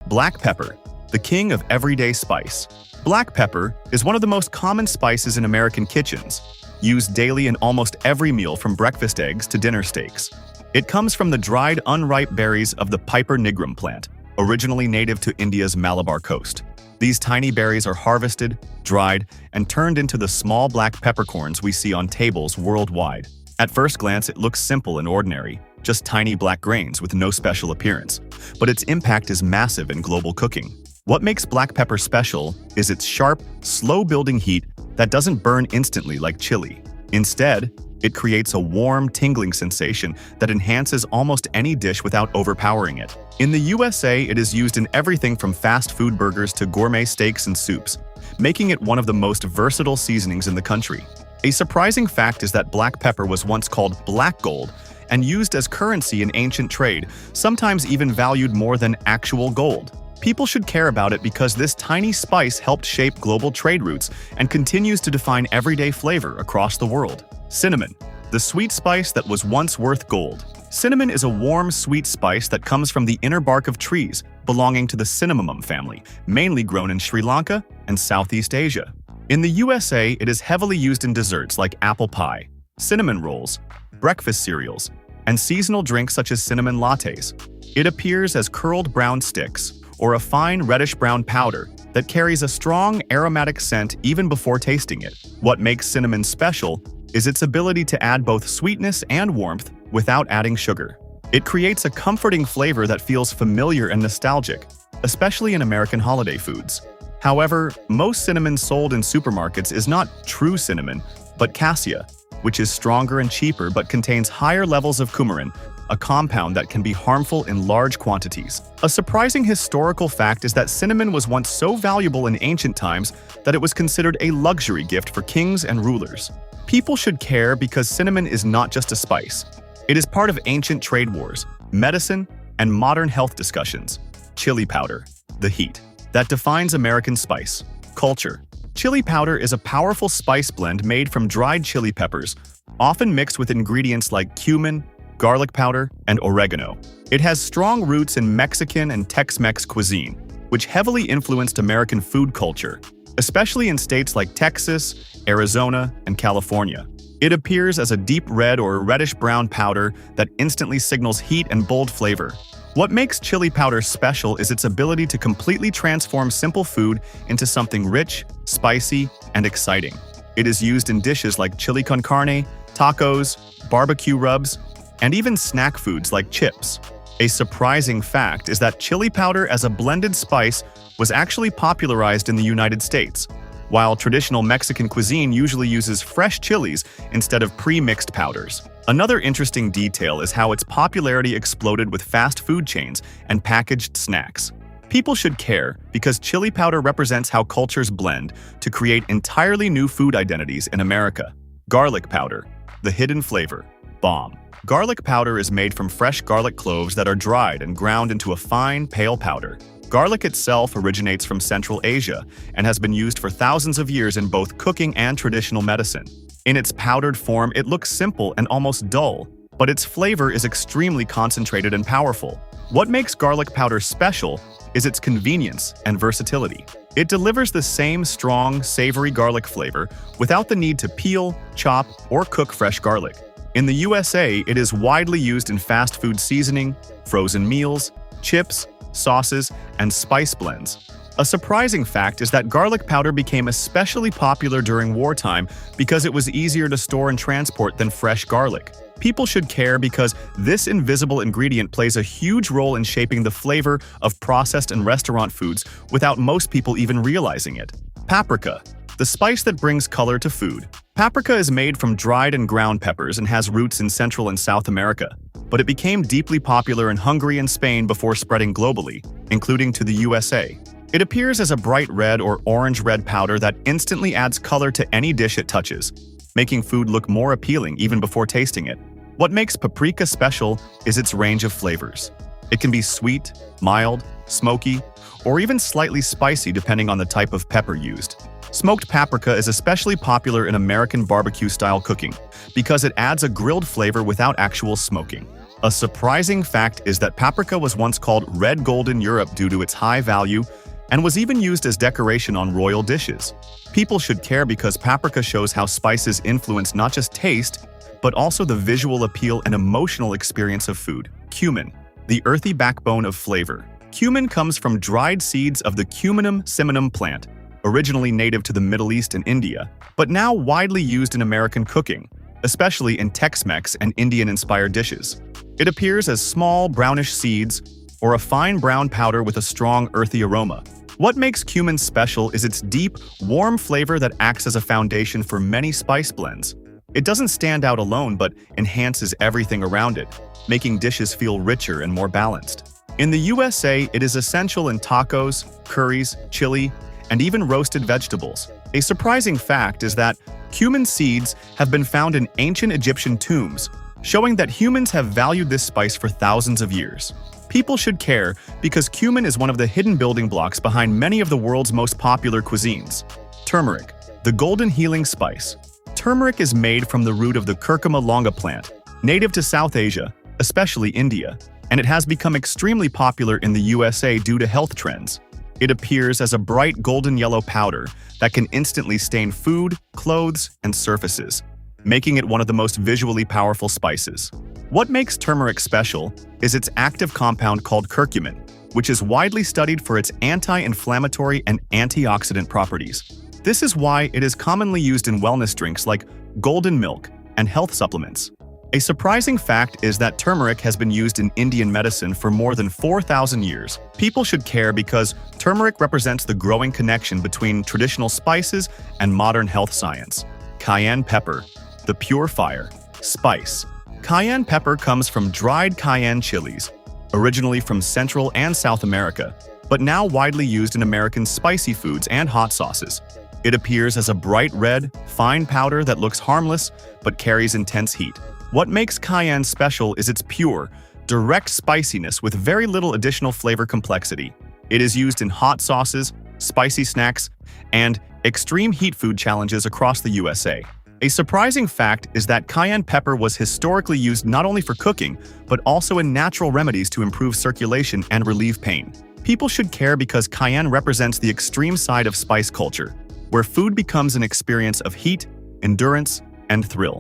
Black pepper, the king of everyday spice. Black pepper is one of the most common spices in American kitchens, used daily in almost every meal from breakfast eggs to dinner steaks. It comes from the dried, unripe berries of the Piper nigrum plant, originally native to India's Malabar coast. These tiny berries are harvested, dried, and turned into the small black peppercorns we see on tables worldwide. At first glance, it looks simple and ordinary, just tiny black grains with no special appearance. But its impact is massive in global cooking. What makes black pepper special is its sharp, slow-building heat that doesn't burn instantly like chili. Instead, it creates a warm, tingling sensation that enhances almost any dish without overpowering it. In the USA, it is used in everything from fast food burgers to gourmet steaks and soups, making it one of the most versatile seasonings in the country. A surprising fact is that black pepper was once called black gold and used as currency in ancient trade, sometimes even valued more than actual gold. People should care about it because this tiny spice helped shape global trade routes and continues to define everyday flavor across the world. Cinnamon, the sweet spice that was once worth gold. Cinnamon is a warm, sweet spice that comes from the inner bark of trees belonging to the cinnamomum family, mainly grown in Sri Lanka and Southeast Asia. In the USA, it is heavily used in desserts like apple pie, cinnamon rolls, breakfast cereals, and seasonal drinks such as cinnamon lattes. It appears as curled brown sticks or a fine reddish-brown powder that carries a strong aromatic scent even before tasting it. What makes cinnamon special is its ability to add both sweetness and warmth without adding sugar. It creates a comforting flavor that feels familiar and nostalgic, especially in American holiday foods. However, most cinnamon sold in supermarkets is not true cinnamon, but cassia, which is stronger and cheaper but contains higher levels of cumin, a compound that can be harmful in large quantities. A surprising historical fact is that cinnamon was once so valuable in ancient times that it was considered a luxury gift for kings and rulers. People should care because cinnamon is not just a spice. It is part of ancient trade wars, medicine, and modern health discussions. Chili powder, the heat that defines American spice culture. Chili powder is a powerful spice blend made from dried chili peppers, often mixed with ingredients like cumin, garlic powder, and oregano. It has strong roots in Mexican and Tex-Mex cuisine, which heavily influenced American food culture, especially in states like Texas, Arizona, and California. It appears as a deep red or reddish-brown powder that instantly signals heat and bold flavor. What makes chili powder special is its ability to completely transform simple food into something rich, spicy, and exciting. It is used in dishes like chili con carne, tacos, barbecue rubs, and even snack foods like chips. A surprising fact is that chili powder as a blended spice was actually popularized in the United States, while traditional Mexican cuisine usually uses fresh chilies instead of pre-mixed powders. Another interesting detail is how its popularity exploded with fast food chains and packaged snacks. People should care because chili powder represents how cultures blend to create entirely new food identities in America. Garlic powder, the hidden flavor. Bomb. Garlic powder is made from fresh garlic cloves that are dried and ground into a fine, pale powder. Garlic itself originates from Central Asia and has been used for thousands of years in both cooking and traditional medicine. In its powdered form, it looks simple and almost dull, but its flavor is extremely concentrated and powerful. What makes garlic powder special is its convenience and versatility. It delivers the same strong, savory garlic flavor without the need to peel, chop, or cook fresh garlic. In the USA, it is widely used in fast food seasoning, frozen meals, chips, sauces, and spice blends. A surprising fact is that garlic powder became especially popular during wartime because it was easier to store and transport than fresh garlic. People should care because this invisible ingredient plays a huge role in shaping the flavor of processed and restaurant foods without most people even realizing it. Paprika, the spice that brings color to food. Paprika is made from dried and ground peppers and has roots in Central and South America, but it became deeply popular in Hungary and Spain before spreading globally, including to the USA. It appears as a bright red or orange-red powder that instantly adds color to any dish it touches, making food look more appealing even before tasting it. What makes paprika special is its range of flavors. It can be sweet, mild, smoky, or even slightly spicy depending on the type of pepper used. Smoked paprika is especially popular in American barbecue-style cooking because it adds a grilled flavor without actual smoking. A surprising fact is that paprika was once called red gold in Europe due to its high value and was even used as decoration on royal dishes. People should care because paprika shows how spices influence not just taste, but also the visual appeal and emotional experience of food. Cumin, the earthy backbone of flavor. Cumin comes from dried seeds of the Cuminum cinnamon plant, originally native to the Middle East and India, but now widely used in American cooking, especially in Tex-Mex and Indian-inspired dishes. It appears as small, brownish seeds or a fine brown powder with a strong, earthy aroma. What makes cumin special is its deep, warm flavor that acts as a foundation for many spice blends. It doesn't stand out alone but enhances everything around it, making dishes feel richer and more balanced. In the USA, it is essential in tacos, curries, chili, and even roasted vegetables. A surprising fact is that cumin seeds have been found in ancient Egyptian tombs, showing that humans have valued this spice for thousands of years. People should care because cumin is one of the hidden building blocks behind many of the world's most popular cuisines. Turmeric, the golden healing spice. Turmeric is made from the root of the curcuma longa plant, native to South Asia, especially India, and it has become extremely popular in the USA due to health trends. It appears as a bright golden yellow powder that can instantly stain food, clothes, and surfaces, making it one of the most visually powerful spices. What makes turmeric special is its active compound called curcumin, which is widely studied for its anti-inflammatory and antioxidant properties. This is why it is commonly used in wellness drinks like golden milk and health supplements. A surprising fact is that turmeric has been used in Indian medicine for more than 4,000 years. People should care because turmeric represents the growing connection between traditional spices and modern health science. Cayenne pepper, the pure fire spice. Cayenne pepper comes from dried cayenne chilies, originally from Central and South America, but now widely used in American spicy foods and hot sauces. It appears as a bright red, fine powder that looks harmless but carries intense heat. What makes cayenne special is its pure, direct spiciness with very little additional flavor complexity. It is used in hot sauces, spicy snacks, and extreme heat food challenges across the USA. A surprising fact is that cayenne pepper was historically used not only for cooking, but also in natural remedies to improve circulation and relieve pain. People should care because cayenne represents the extreme side of spice culture, where food becomes an experience of heat, endurance, and thrill.